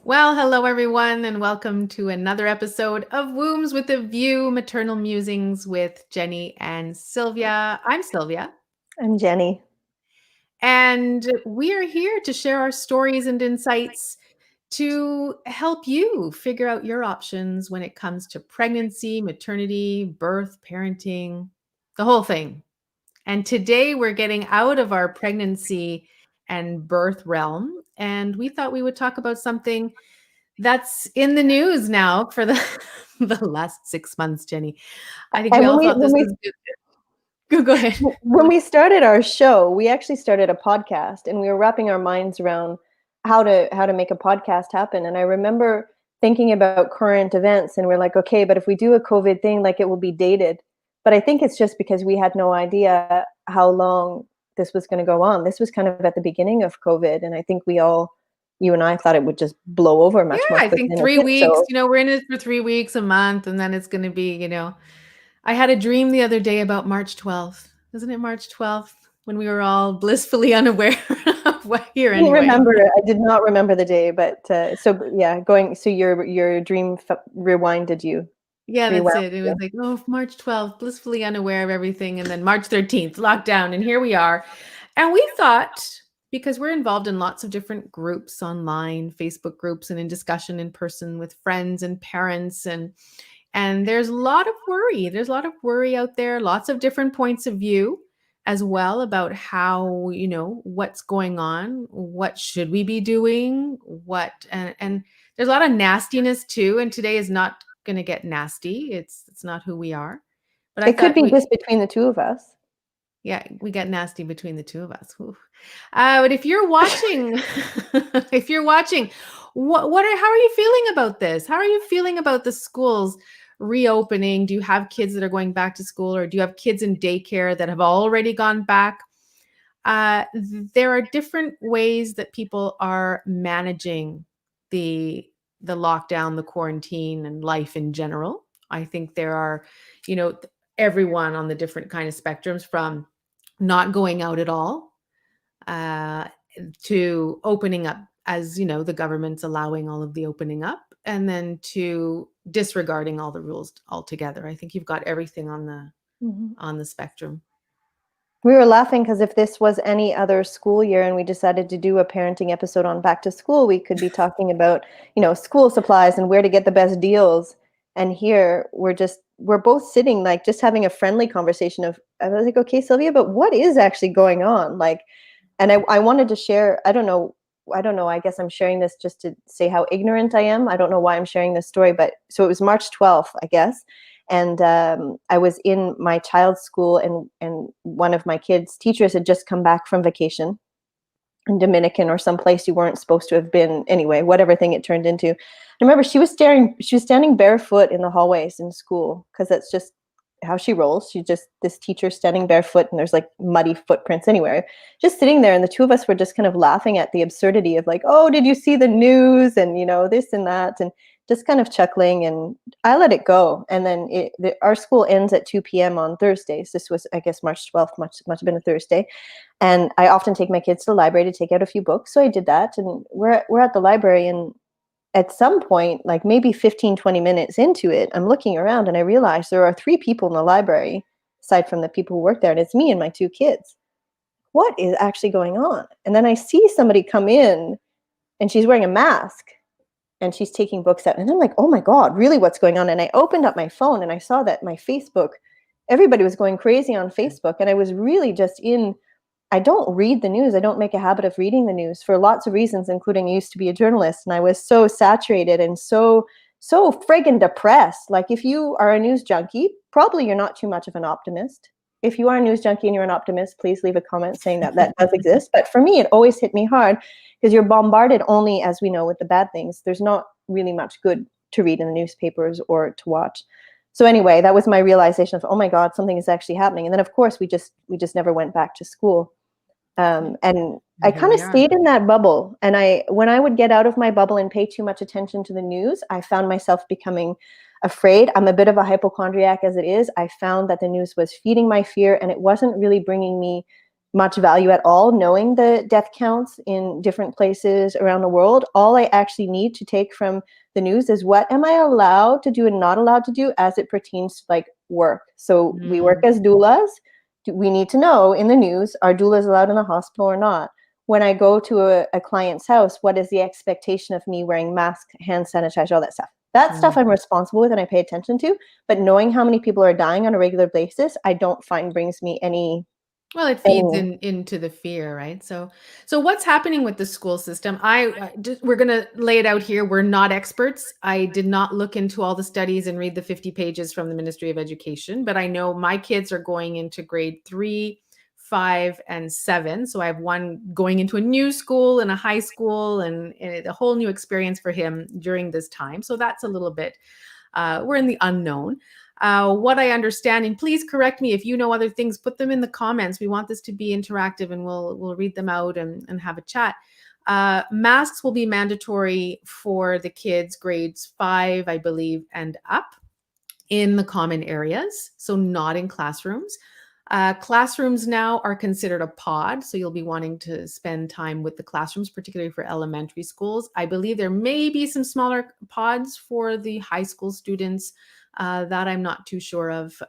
Well, hello everyone, and welcome to another episode of Wombs with a View Maternal Musings with Jenny and Sylvia. I'm Sylvia, I'm Jenny. and we are here to share our stories and insights to help you figure out your options when it comes to pregnancy, maternity, birth, parenting, the whole thing. And today we're getting out of our pregnancy and birth realm, and we thought we would talk about something that's in the news now for the the last 6 months, Jenny. I think we And when all we thought when this we was good. Go ahead. when we started our show, we actually started a podcast, and we were wrapping our minds around how to make a podcast happen. And I remember thinking about current events, and we're like, okay, but if we do a COVID thing, like it will be dated. But I think it's just because we had no idea how long this was going to go on. This was kind of at the beginning of COVID, and I think you and I thought it would just blow over Yeah, much more I quickly think than it 3 did. weeks, So we're in it for 3 weeks, a month, and then it's gonna be. I had a dream the other day about March 12th. Isn't it March 12th when we were all blissfully unaware of what here I didn't anyway? remember. I did not remember the day, but so yeah, going. So your dream rewinded you, Yeah, that's rewound it. It was you. like, oh, March 12th, blissfully unaware of everything. And then March 13th, lockdown. And here we are. And we thought, because we're involved in lots of different groups online, Facebook groups, and in discussion in person with friends and parents, and there's a lot of worry. There's a lot of worry out there, lots of different points of view as well about how, what's going on, what should we be doing, and there's a lot of nastiness too. And today is not going to get nasty. It's not who we are. But I It could thought be just between the two of us. yeah, we get nasty between the two of us. Ooh. But if you're watching, if you're watching, how are you feeling about this? How are you feeling about the schools reopening? Do you have kids that are going back to school, or do you have kids in daycare that have already gone back? There are different ways that people are managing the the lockdown, the quarantine, and life in general. I think there are, you know, everyone on the different kind of spectrums from not going out at all uh, to opening up, as the government's allowing all of the opening up, and then to disregarding all the rules altogether. I think you've got everything on the Mhm. spectrum. We were laughing because if this was any other school year and we decided to do a parenting episode on back to school, we could be talking about, school supplies and where to get the best deals. And here we're both sitting like just having a friendly conversation of I was like, okay, Sylvia, but what is actually going on? Like, and I wanted to share, I don't know, I guess I'm sharing this just to say how ignorant I am. I don't know why I'm sharing this story, but so it was March 12th, I guess. And I was in my child's school, and one of my kids' teachers had just come back from vacation in Dominican or someplace you weren't supposed to have been anyway, whatever thing it turned into. I remember she was standing barefoot in the hallways in school because that's just how she rolls. She's just this teacher standing barefoot, and there's like muddy footprints anywhere. Just sitting there, and the two of us were just kind of laughing at the absurdity of like, oh, did you see the news, and this and that, and just kind of chuckling. And I let it go. And then our school ends at 2 p.m. on Thursdays. This was, I guess, March 12th, must have been a Thursday. And I often take my kids to the library to take out a few books. So I did that. And we're at the library. And at some point, like maybe 15, 20 minutes into it, I'm looking around and I realize there are 3 people in the library, aside from the people who work there. And it's me and my 2 kids. What is actually going on? And then I see somebody come in, and she's wearing a mask, and she's taking books out. And I'm like, oh my God, really, what's going on? And I opened up my phone and I saw that my Facebook, everybody was going crazy on Facebook. And I was really just I don't read the news. I don't make a habit of reading the news for lots of reasons, including I used to be a journalist, and I was so saturated and so friggin' depressed. Like, if you are a news junkie, probably you're not too much of an optimist. If you are a news junkie and you're an optimist, please leave a comment saying that that does exist. But for me, it always hit me hard because you're bombarded only, as we know, with the bad things. There's not really much good to read in the newspapers or to watch. So anyway, that was my realization of, oh my God, something is actually happening. And then of course we just never went back to school. And I And here kind of we are. stayed in that bubble. And when I would get out of my bubble and pay too much attention to the news, I found myself becoming afraid. I'm a bit of a hypochondriac as it is. I found that the news was feeding my fear, and it wasn't really bringing me much value at all, knowing the death counts in different places around the world. All I actually need to take from the news is what am I allowed to do and not allowed to do as it pertains to like work. So we work Mm, as doulas. We need to know in the news, are doulas allowed in the hospital or not? When I go to a client's house, what is the expectation of me wearing mask, hand sanitizer, all that stuff? That stuff mm. I'm responsible with and I pay attention to. But knowing how many people are dying on a regular basis, I don't find brings me Well, it feeds any. into the fear, right? So what's happening with the school system? We're gonna lay it out here. We're not experts. I did not look into all the studies and read the 50 pages from the Ministry of Education, but I know my kids are going into grade 3, 5, and 7. So I have one going into a new school and a high school, and a whole new experience for him during this time. So that's a little bit we're in the unknown. What I understand, and please correct me if you know other things, put them in the comments. We want this to be interactive, and we'll read them out and have a chat. Masks will be mandatory for the kids grades 5, I believe, and up in the common areas, so not in classrooms. Classrooms now are considered a pod, so you'll be wanting to spend time with the classrooms, particularly for elementary schools. I believe there may be some smaller pods for the high school students. That I'm not too sure of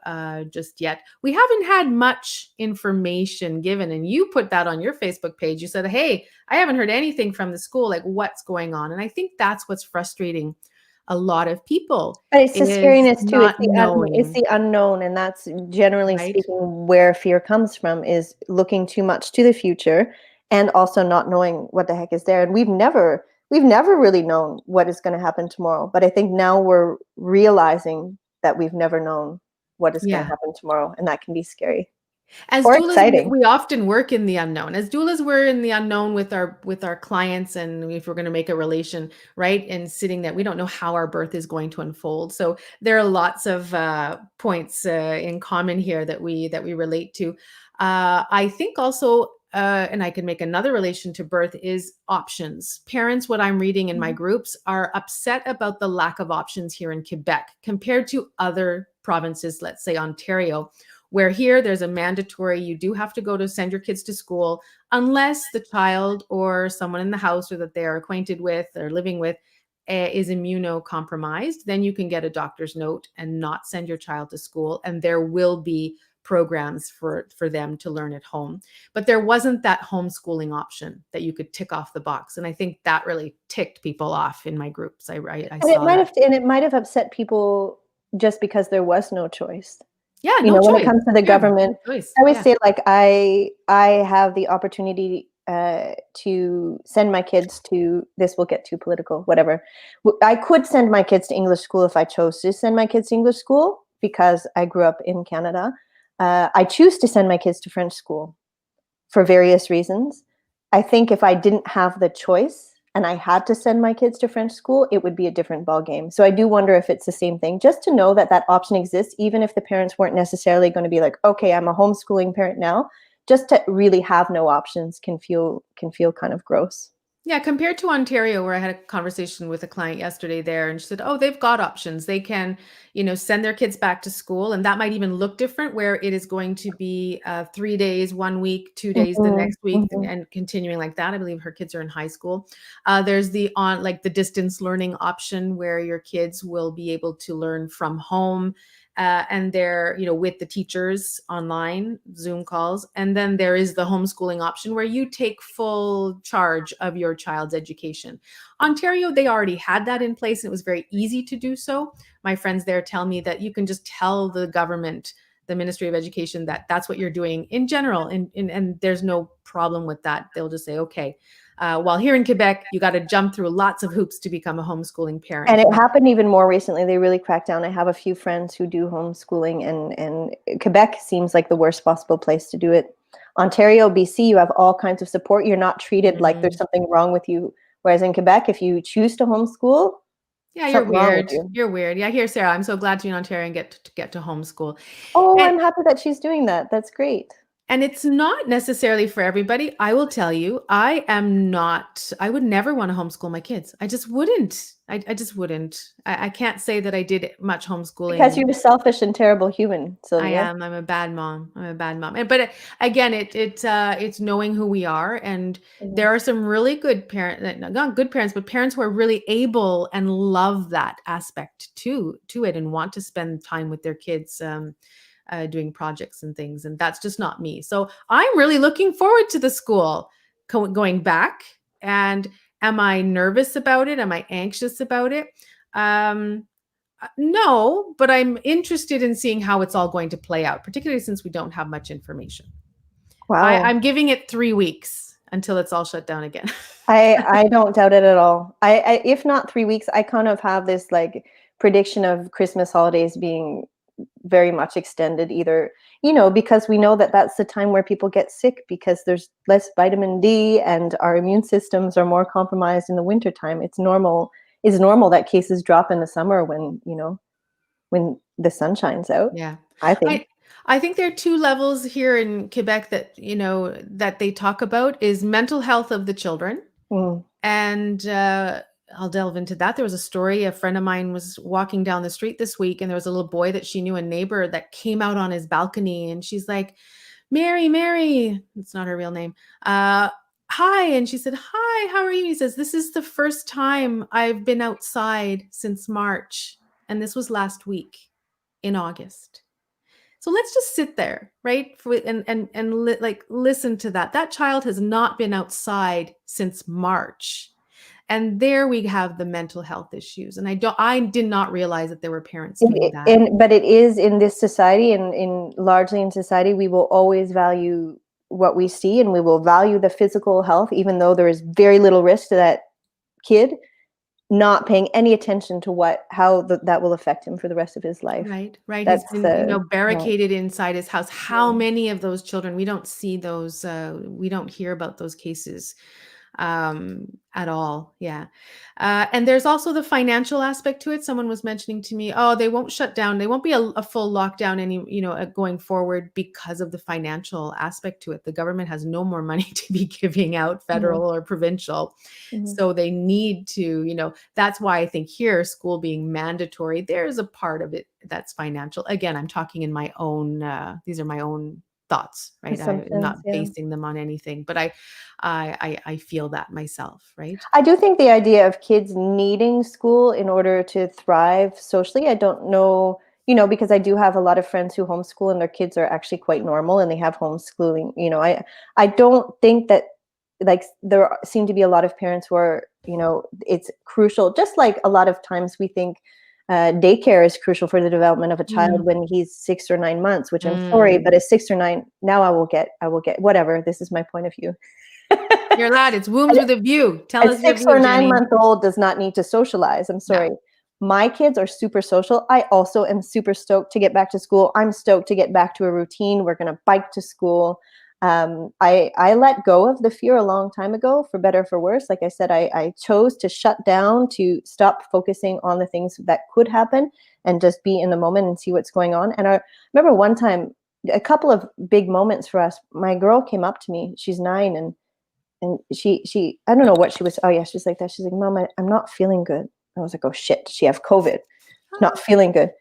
just yet. We haven't had much information given, and you put that on your Facebook page. You said, "Hey, I haven't heard anything from the school. Like, what's going on?" And I think that's what's frustrating a lot of people But it's the is scariness too. not It's knowing, the unknown, and that's generally right? speaking where fear comes from, is looking too much to the future and also not knowing what the heck is there. And we've never really known what is going to happen tomorrow. But I think now we're realizing that we've never known what is going to Yeah. happen tomorrow, and that can be scary As or doulas, we, exciting. we often work in the unknown. As doulas, we're in the unknown with our clients, and if we're going to make a relation, right? And sitting there, we don't know how our birth is going to unfold. So there are lots of points in common here that we relate to. I think also, and I can make another relation to birth is options. Parents, what I'm reading in my Mhm. groups, are upset about the lack of options here in Quebec compared to other provinces, let's say Ontario, where here there's a mandatory, you do have to go to send your kids to school unless the child or someone in the house or that they are acquainted with or living with is immunocompromised. Then you can get a doctor's note and not send your child to school, and there will be programs for them to learn at home. But there wasn't that homeschooling option that you could tick off the box, and I think that really ticked people off in my groups. I And it saw might that. have and it might have upset people just because there was no choice. Yeah, You no know, when it choice. comes to the Yeah, government, no choice. I always Yeah. say, like, I have the opportunity, to send my kids to, this will get too political, whatever. I could send my kids to English school if I chose to send my kids to English school because I grew up in Canada. I choose to send my kids to French school for various reasons. I think if I didn't have the choice and I had to send my kids to French school, it would be a different ball game. So I do wonder if it's the same thing, just to know that that option exists, even if the parents weren't necessarily going to be like, okay, I'm a homeschooling parent now. Just to really have no options can feel kind of gross. Yeah, compared to Ontario, where I had a conversation with a client yesterday there, and she said, "Oh, they've got options. They can, send their kids back to school, and that might even look different, where it is going to be 3 days, 1 week, 2 days the Mhm, next week, and, mhm. and continuing like that." I believe her kids are in high school. There's the distance learning option, where your kids will be able to learn from home. And they're with the teachers online Zoom calls, and then there is the homeschooling option where you take full charge of your child's education. Ontario, they already had that in place, and it was very easy to do so. My friends there tell me that you can just tell the government, the Ministry of Education, that that's what you're doing in general, and there's no problem with that. They'll just say, okay. While here in Quebec, you got to jump through lots of hoops to become a homeschooling And parent. it But happened even more recently. They really cracked down. I have a few friends who do homeschooling, and Quebec seems like the worst possible place to do it. Ontario, BC, you have all kinds of support. You're not treated like there's mm, something wrong with you. Whereas in Quebec, if you choose to homeschool, yeah, you're something wrong with weird. you. You're weird. Yeah, here, Sarah. I'm so glad to be in Ontario and get to homeschool. Oh, And I'm happy that she's doing that. That's great. And it's not necessarily for everybody. I will tell you, I would never want to homeschool my kids. I just wouldn't. I just wouldn't. I can't say that I did much Because homeschooling. you're a selfish and terrible human, I Sylvia. am. I'm a bad mom. I'm a bad mom. But again, it's knowing who we are, and Mhm. there are some really good not good parents, but parents who are really able and love that aspect to it and want to spend time with their kids. Doing projects and things. And that's just not me. So I'm really looking forward to the school going back. And am I nervous about it? Am I anxious about it? Um, no, but I'm interested in seeing how it's all going to play out, particularly since we don't have much information. Wow. I'm giving it 3 weeks until it's all shut down again. I don't doubt it at all. I if not 3 weeks, I kind of have this like prediction of Christmas holidays being very much extended either, because we know that that's the time where people get sick because there's less vitamin D and our immune systems are more compromised in the wintertime. It's normal that cases drop in the summer when the sun shines out, Yeah. I think. I I think there are two levels here in Quebec that, that they talk about is mental health of the children. Mm, And I'll delve into that. There was a story. A friend of mine was walking down the street this week, and there was a little boy that she knew, a neighbor, that came out on his balcony. And she's like, Mary, Mary, it's not her real name. Hi. And she said, Hi, how are you? He says, This is the first time I've been outside since March. And this was last week in August. So let's just sit there, right? Like listen to that. That child has not been outside since March. And there we have the mental health issues. And I did not realize that there were parents doing that. but it is in this society, and in largely in society, we will always value what we see, and we will value the physical health, even though there is very little risk to that kid, not paying any attention to how that will affect him for the rest of his life. Right, right. He's That's been, yeah, barricaded inside his house. How yeah. many of those children? We don't see those, we don't hear about those cases at all. Yeah. And there's also the financial aspect to it. Someone was mentioning to me, oh, they won't shut down. They won't be a full lockdown going forward because of the financial aspect to it. The government has no more money to be giving out, Mhm, federal or provincial. mhm. So they need to, that's why I think here, school being mandatory, there's a part of it that's financial. Again, I'm talking in my own, these are my own thoughts, right? I'm Assumptions, not yeah. basing them on anything, but I feel that myself, right? I do think the idea of kids needing school in order to thrive socially, I don't know, because I do have a lot of friends who homeschool and their kids are actually quite normal and they have homeschooling. I don't think that, like, there seem to be a lot of parents who are, it's crucial, just like a lot of times we think daycare is crucial for the development of a Mm, child when he's 6 or 9 months, which I'm sorry, mm. but at 6 or 9, now I will get whatever. This is my point of view. You're allowed. It's wombs with a view. Tell A us your 6 or view, 9 Jenny. month old does not need to socialize. I'm No. sorry. My kids are super social. I also am super stoked to get back to school. I'm stoked to get back to a routine. We're going to bike to school. I let go of the fear a long time ago, for better or for worse. Like I said, I chose to shut down, to stop focusing on the things that could happen and just be in the moment and see what's going on. And I remember one time, a couple of big moments for us. My girl came up to me. She's 9, and she I don't know what she was. Oh yeah, she's like that. She's like, Mom, I'm not feeling good. I was like, oh shit, she have COVID. She's not feeling good.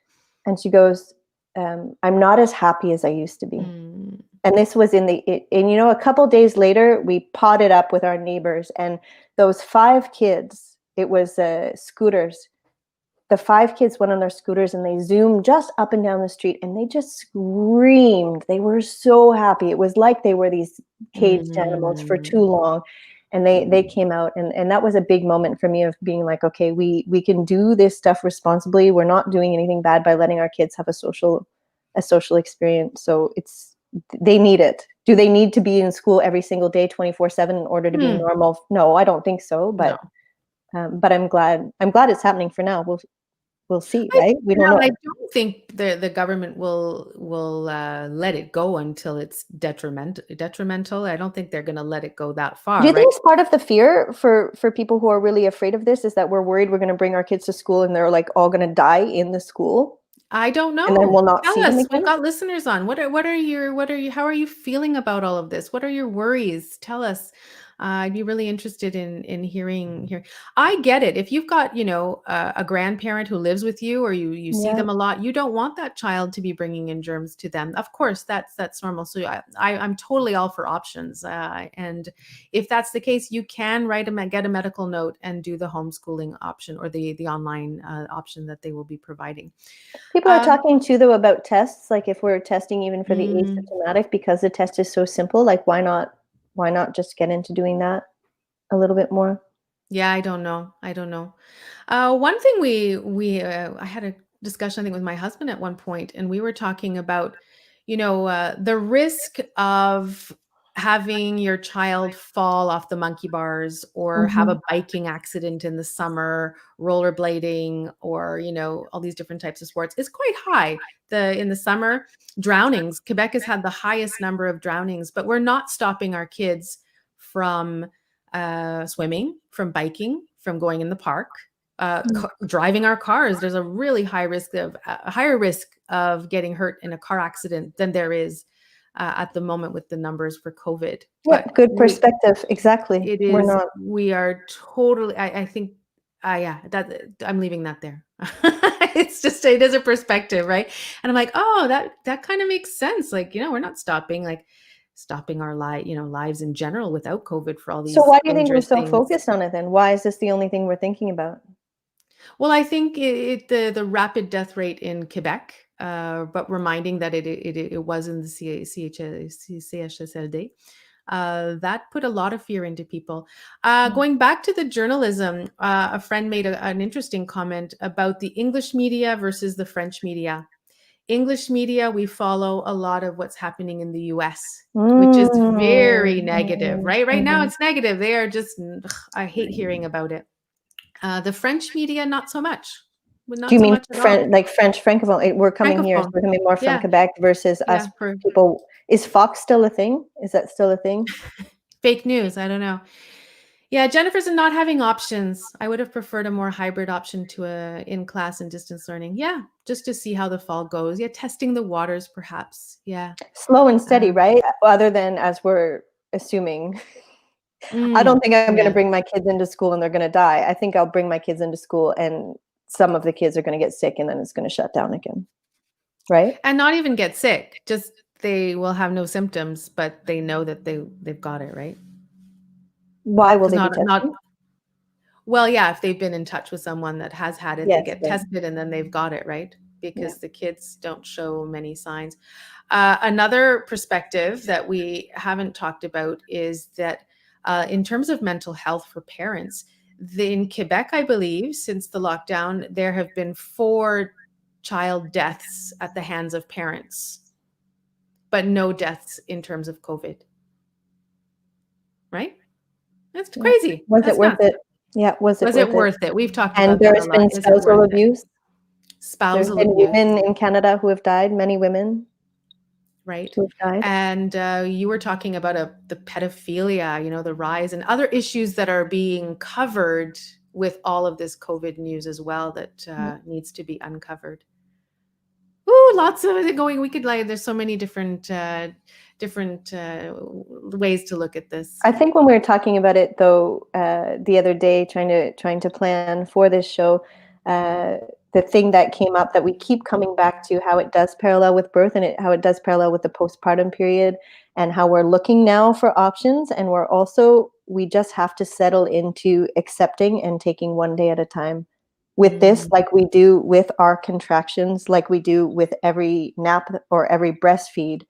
And she goes, I'm not as happy as I used to be. Mm, And this was and a couple days later, we potted up with our neighbors, and those 5 kids, it was scooters. The 5 kids went on their scooters and they zoomed just up and down the street, and they just screamed. They were so happy. It was like they were these caged animals for too mm, long. And they came out, and that was a big moment for me of being like, okay, we can do this stuff responsibly. We're not doing anything bad by letting our kids have a social experience. So they need it. Do they need to be in school every single day 24/7 in order to be mm. normal? No, I don't think so, No. but I'm glad it's happening for now. We'll see, I right? We for don't now, and I know. don't think the government will let it go until it's detrimental. I don't think they're gonna let it go that Do far, you right? think it's part of the fear for people who are really afraid of this, is that we're worried we're gonna bring our kids to school and they're, like, all gonna die in the school? I don't and then know. we'll not Tell see them us. We've again? got listeners on. How are you feeling about all of this? What are your worries? Tell us. I'd be really interested in hearing here. I get it. If you've got, a grandparent who lives with you or you see Yeah. them a lot, you don't want that child to be bringing in germs to them. Of course, that's normal. So I'm totally all for options. And if that's the case, you can get a medical note and do the homeschooling option or the online option that they will be providing. People are Um, talking too, though, about tests, like, if we're testing even for the mm, asymptomatic, because the test is so simple, like, why not just get into doing that a little bit more? yeah, I don't know. I don't know. One thing I had a discussion, I think, with my husband at one point, and we were talking about, the risk of having your child fall off the monkey bars or have Mhm. a biking accident in the summer, rollerblading, or all these different types of sports is quite high. In the summer, drownings. Quebec has had the highest number of drownings, but we're not stopping our kids from swimming, from biking, from going in the park, Mm. driving our cars. There's a higher risk of getting hurt in a car accident than there is at the moment with the numbers for COVID. But Yep, good perspective, exactly. We're not. we are totally. I think, yeah, that I'm leaving that there. It is a perspective, right? And I'm like, oh, that kind of makes sense. Like, we're not stopping our lives in general without COVID for all So these why do you think we're dangerous so things. focused on it then? Why is this the only thing we're thinking about? Well, I think the rapid death rate in Quebec, but reminding that it was in the CHSLD, that put a lot of fear into people. Mm. Going back to the journalism, a friend made an interesting comment about the English media versus the French media. English media, we follow a lot of what's happening in the US, which is very negative, Mm, right? Right now, mhm. it's negative. They are just, ugh, I hate hearing about it. The French media, not so much, but Do not you so mean much at all. French francophone? We're coming here, so Francophone. we're coming more from Yeah, Quebec versus us yeah, for people. Is Fox still a thing? Is that still a thing? fake news. I don't know. Yeah, Jennifer's not having options. I would have preferred a more hybrid option to a in-class and distance learning. Yeah, just to see how the fall goes. Yeah, testing the waters, perhaps. Yeah. Slow and steady, Um, right? Other than as we're assuming. I don't think I'm gonna yeah. bring my kids into school and they're gonna die. I think I'll bring my kids into school and some of the kids are gonna get sick and then it's gonna shut down again, right? And not even get sick. Just they will have no symptoms, but they know that they've got it, right? Why will Because they be not testing? well, yeah, if they've been in touch with someone that has had it, they Yes, get yeah, tested and then they've got it, right? yeah. Because the kids don't show many signs. Another perspective that we haven't talked about is that in terms of mental health for parents, in Quebec, I believe, since the lockdown, there have been 4 child deaths at the hands of parents, but no deaths in terms of COVID, right? That's Yeah. crazy. Was it That's worth nuts. it? Yeah, was it Was it worth it? worth it? We've talked And about there that a has lot. been Is it spousal worth it? abuse. There's Spousal been abuse, women in Canada who have died, many women right? who have died. And you were talking about the pedophilia, the rise and other issues that are being covered with all of this COVID news as well that Yeah. needs to be uncovered. Ooh, lots of it going. We could like. There's so many different ways to look at this. I think when we were talking about it though, the other day, trying to plan for this show, uh, the thing that came up that we keep coming back to, how it does parallel with birth and how it does parallel with the postpartum period, and how we're looking now for options, and we just have to settle into accepting and taking one day at a time. With this, Mm, like we do with our contractions, like we do with every nap or every breastfeed,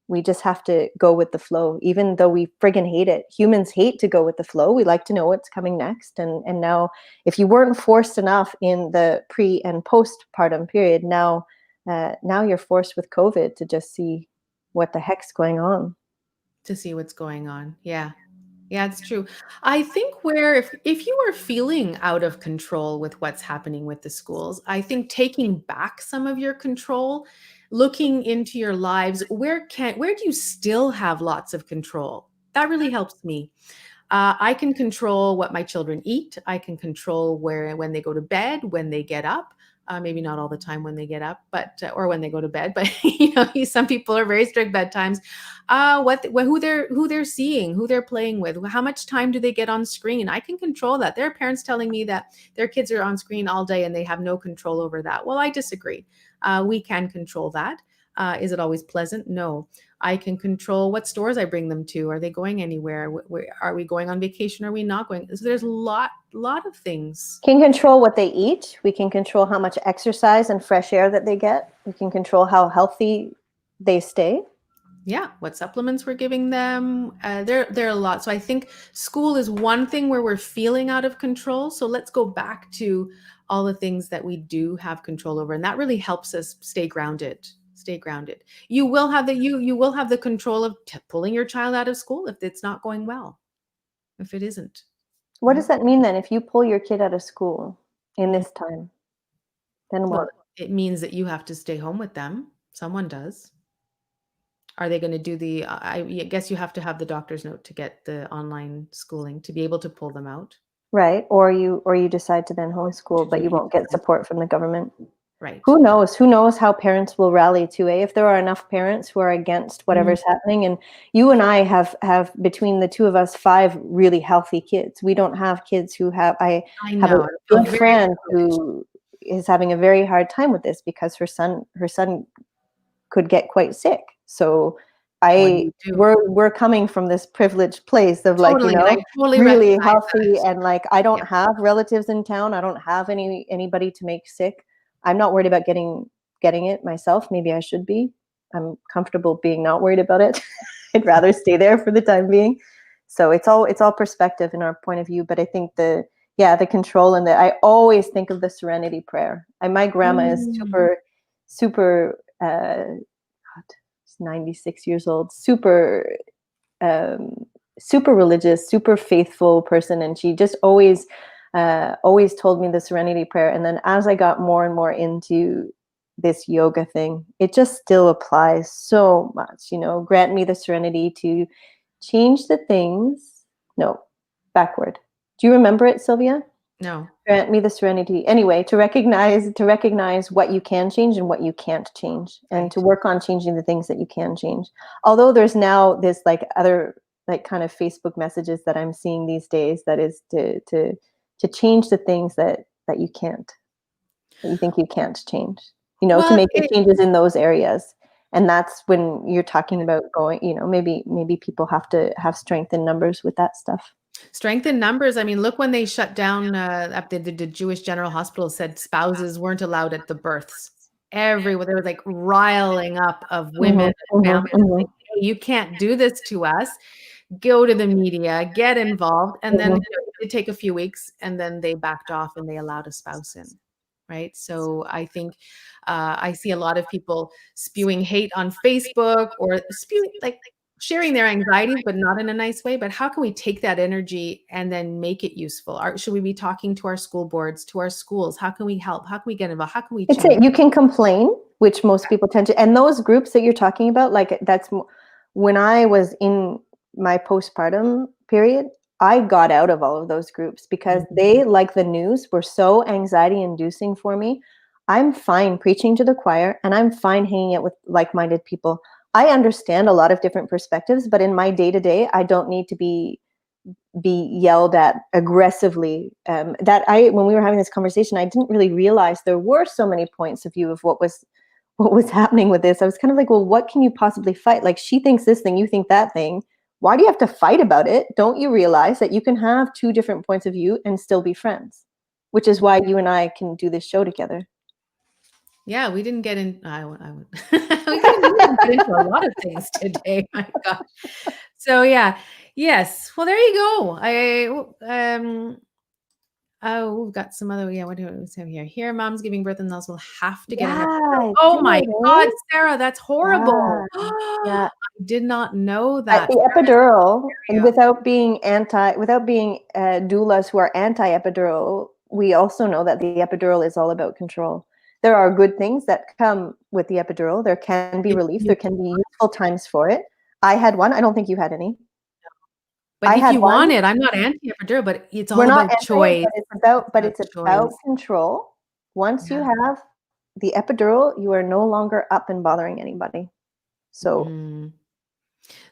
we just have to go with the flow, even though we friggin' hate it. Humans hate to go with the flow. We like to know what's coming next. And now, if you weren't forced enough in the pre and postpartum period, now you're forced with COVID to just see what the heck's going on. to see what's going on. Yeah. Yeah, it's true. I think where if you are feeling out of control with what's happening with the schools, I think taking back some of your control, looking into your lives, where do you still have lots of control? That really helps me. I can control what my children eat. I can control when they go to bed, when they get up. Maybe not all the time when they get up, but or when they go to bed. But some people are very strict bedtimes. Who they're seeing, who they're playing with, how much time do they get on screen? I can control that. There are parents telling me that their kids are on screen all day and they have no control over that. Well, I disagree. We can control that. Is it always pleasant? No. I can control what stores I bring them to. Are they going anywhere? Are we going on vacation? Are we not going? So there's a lot of things. Can control what they eat. We can control how much exercise and fresh air that they get. We can control how healthy they stay. Yeah, what supplements we're giving them. There are a lot. So I think school is one thing where we're feeling out of control. So let's go back to all the things that we do have control over, and that really helps us stay grounded. Stay grounded. You will have the control of pulling your child out of school if it's not going well. If it isn't. What does that mean then? If you pull your kid out of school in this time, then what? Well, it means that you have to stay home with them. Someone does. Are they going to do I guess you have to have the doctor's note to get the online schooling to be able to pull them out. Right. Or you decide to then homeschool, but you won't get support from the government. Right. Who knows? Who knows how parents will rally to if there are enough parents who are against whatever's happening. And you and I have between the two of us 5 really healthy kids. We don't have kids who have. I have a good friend who is having a very hard time with this because her son could get quite sick. So we're coming from this privileged place of totally, really healthy that. And I don't have relatives in town. I don't have anybody to make sick. I'm not worried about getting it myself. Maybe I should be. I'm comfortable being not worried about it. I'd rather stay there for the time being. So it's all perspective in our point of view. But I think the control and I always think of the serenity prayer. And my grandma is super 96 years old, super religious, super faithful person. And she just always told me the serenity prayer. And then as I got more and more into this yoga thing, it just still applies so much, grant me the serenity to change the things. No, backward. Do you remember it, Sylvia? No. Grant me the serenity. Anyway, to recognize what you can change and what you can't change, and to work on changing the things that you can change. Although there's now this other kind of Facebook messages that I'm seeing these days that is to change the things that you can't, that you think you can't change, to make the changes in those areas. And that's when you're talking about going, maybe people have to have strength in numbers with that stuff. Strength in numbers. I mean, look, when they shut down the Jewish General Hospital said spouses weren't allowed at the births. Everywhere there was riling up of women and families. Hey, you can't do this to us. Go to the media, get involved. And then it take a few weeks and then they backed off and they allowed a spouse in. Right. So I think I see a lot of people spewing hate on Facebook or spewing sharing their anxieties, but not in a nice way. But how can we take that energy and then make it useful? Should we be talking to our school boards, to our schools? How can we help? How can we get involved? How can we change? You can complain, which most people tend to. And those groups that you're talking about, that's when I was in my postpartum period, I got out of all of those groups because they, like the news, were so anxiety inducing for me. I'm fine preaching to the choir and I'm fine hanging out with like-minded people. I understand a lot of different perspectives, but in my day-to-day, I don't need to be yelled at aggressively. When we were having this conversation, I didn't really realize there were so many points of view of what was happening with this. I was kind of like, well, what can you possibly fight? She thinks this thing, you think that thing. Why do you have to fight about it? Don't you realize that you can have 2 different points of view and still be friends? Which is why you and I can do this show together. Yeah, we didn't get in. We didn't get into a lot of things today. My gosh. So yeah, yes. Well, there you go. We've got some other. Yeah, what do we have here? Here, mom's giving birth, and those will have to get an epidural. Oh my God, Sarah, that's horrible. Yeah. I did not know that. The epidural, and without being doulas who are anti-epidural, we also know that the epidural is all about control. There are good things that come with the epidural. There can be relief. There can be useful times for it. I had one. I don't think you had any. But if you want it, I'm not anti-epidural, but it's all about choice. But it's about control. Once you Yeah. have the epidural, you are no longer up and bothering anybody. So, Mhm.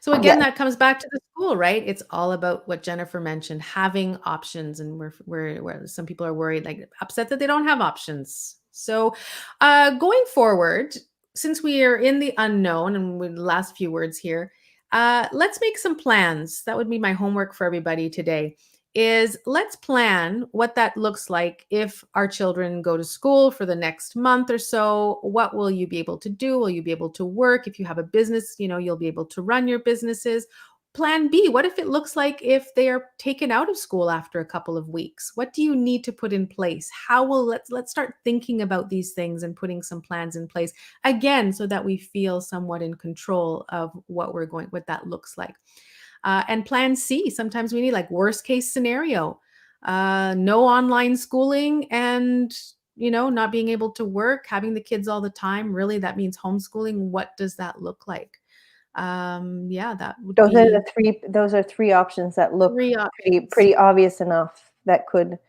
So yeah, again, that comes back to the school, right? It's all about what Jennifer mentioned, having options, and where some people are worried, like upset that they don't have options. So, going forward, since we are in the unknown, and with the last few words here, let's make some plans. That would be my homework for everybody today. Is let's plan what that looks like if our children go to school for the next month or so. What will you be able to do? Will you be able to work? If you have a business, you'll be able to run your businesses. Plan B, what if it looks like if they are taken out of school after a couple of weeks? What do you need to put in place? How will let's start thinking about these things and putting some plans in place again so that we feel somewhat in control of what that looks like. And plan C, sometimes we need like worst case scenario, no online schooling and not being able to work, having the kids all the time. Really, that means homeschooling. What does that look like? Yeah, that would be those are 3 options that look three pretty options. pretty obvious enough that could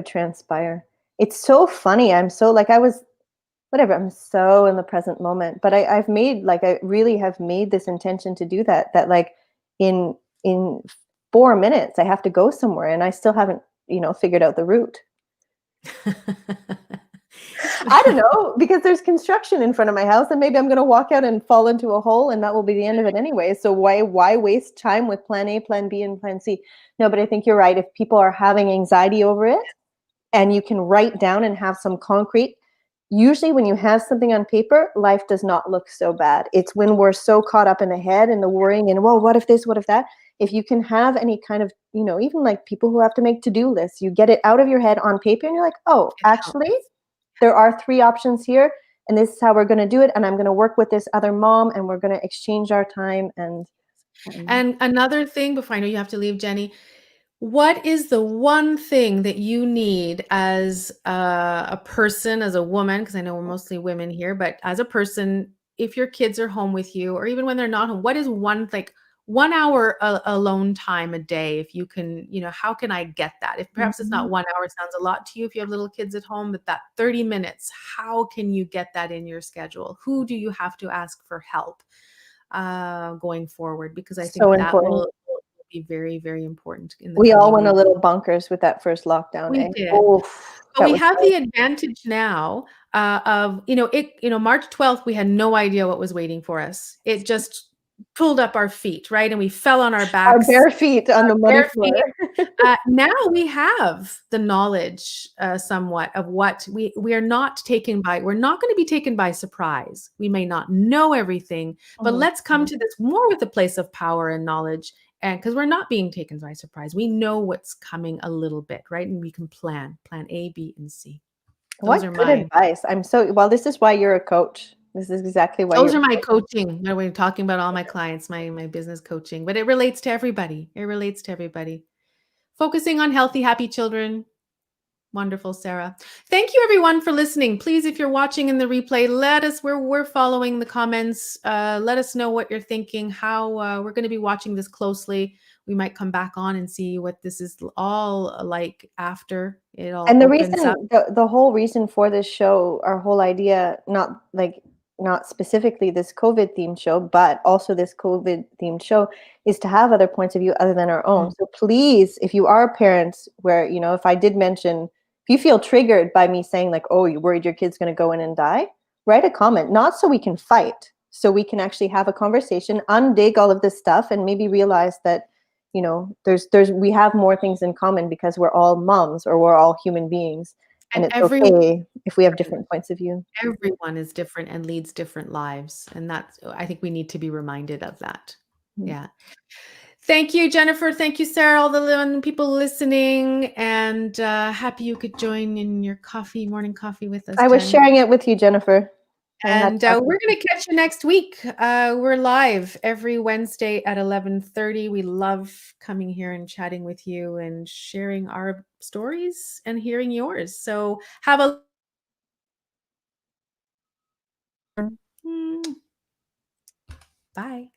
transpire. It's so funny. I'm so like I was whatever. I'm so in the present moment. But I've made like I really have made this intention to do that. That like in 4 minutes I have to go somewhere, and I still haven't figured out the route. I don't know, because there's construction in front of my house, and maybe I'm going to walk out and fall into a hole, and that will be the end of it anyway. So why waste time with plan A, plan B, and plan C? No, but I think you're right. If people are having anxiety over it, and you can write down and have some concrete, usually when you have something on paper, life does not look so bad. It's when we're so caught up in the head and the worrying and, well, what if this, what if that? If you can have any kind of, even like people who have to make to-do lists, you get it out of your head on paper and you're like, oh, It actually, helps. there are 3 options here, and this is how we're going to do it. And I'm going to work with this other mom, and we're going to exchange our time. And And another thing, before I know you have to leave, Jenny, what is the one thing that you need as a person, as a woman? Because I know we're mostly women here, but as a person, if your kids are home with you, or even when they're not home, what is one like 1 hour alone time a day? If you can, how can I get that? If perhaps it's not Mhm. 1 hour, sounds a lot to you if you have little kids at home, but that 30 minutes, how can you get that in your schedule? Who do you have to ask for help going forward? Because I So think that important. will be very, very important in the We all coming went a weeks. little bonkers with that first lockdown, We eh? did. Oof, But that we was have hard. the advantage now, March 12th, we had no idea what was waiting for us. It just pulled up our feet, right? And we fell on our Our backs, bare feet on the muddy bare floor. feet. Now we have the knowledge, somewhat of what we're not going to be taken by surprise. We may not know everything, but Mhm. let's come to this more with a place of power and knowledge. And because we're not being taken by surprise, we know what's coming a little bit, right? And we can plan A, B, and C. Those What are good my advice. Well, this is why you're a coach. This is exactly why those you're are my coaching. When we're talking about all my clients, my business coaching, but it relates to everybody. It relates to everybody. Focusing on healthy, happy children. Wonderful, Sarah. Thank you everyone for listening. Please, if you're watching in the replay, let us, we're following the comments. Let us know what you're thinking, how we're going to be watching this closely. We might come back on and see what this is all like after it all And opens up. the whole reason for this show, our whole idea, not specifically this COVID themed show, but also this COVID themed show, is to have other points of view other than our own. Mm. So please, if you are parents where, if I did mention, if you feel triggered by me saying like, oh, you're worried your kid's going to go in and die, write a comment, not so we can fight, so we can actually have a conversation, undig all of this stuff, and maybe realize that we have more things in common because we're all moms, or we're all human beings, and And it's okay if we have different points of view. everyone is different and leads different lives. And that's, I think we need to be reminded of that. Mhm. Yeah. Thank you, Jennifer. Thank you, Sarah, all the people listening. And happy you could join in your morning coffee with us, I was Jenny. sharing it with you, Jennifer. I had And we're going to catch you next week. We're live every Wednesday at 11:30. We love coming here and chatting with you and sharing our stories and hearing yours. So have a bye.